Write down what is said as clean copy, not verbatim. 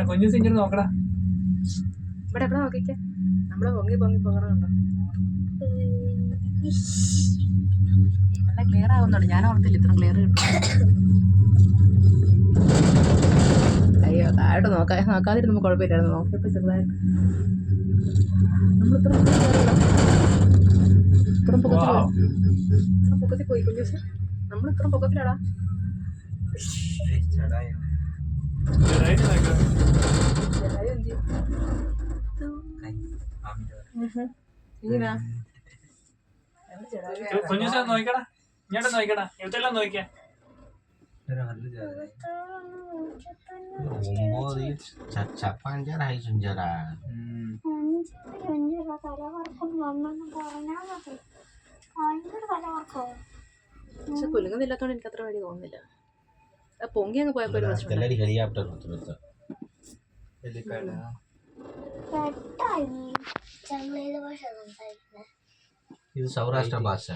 കുഞ്ഞു ഇങ്ങനെ നോക്കടാ. ഇവിടെ എവിടെ നോക്കിക്കേ, നമ്മള് പൊങ്ങി പൊങ്ങി പോകണുണ്ടോ? നല്ല ക്ലിയർ ആവുന്നുണ്ട്. ഞാൻ ഓർത്തില്ല ഇത്ര ക്ലിയർ കിട്ടും. അയ്യോ താഴോട്ട് നോക്കാതിരുന്നപ്പോൾ കുഴപ്പമില്ലായിരുന്നു. നോക്കിയപ്പോൾ ചെറുതായിട്ട് നമ്മൾ ഇത്ര പൊക്കത്തിൽ പോയി കുഞ്ഞു ദിവസം. നമ്മൾ ഇത്ര പൊക്കത്തിലാടാ. നോക്കടാ, ഇങ്ങോട്ട് നോക്കടാ, ഇവിടെല്ലാം നോക്കിയാ. പക്ഷെ കുലുങ്ങുന്നില്ലാത്തോണ്ട് എനിക്ക് അത്ര വഴി തോന്നുന്നില്ല. പൊങ്ങി അങ്ങ് പോയപ്പോ ഒരു പ്രശ്നം. ഇത് സൗരാഷ്ട്ര ഭാഷ.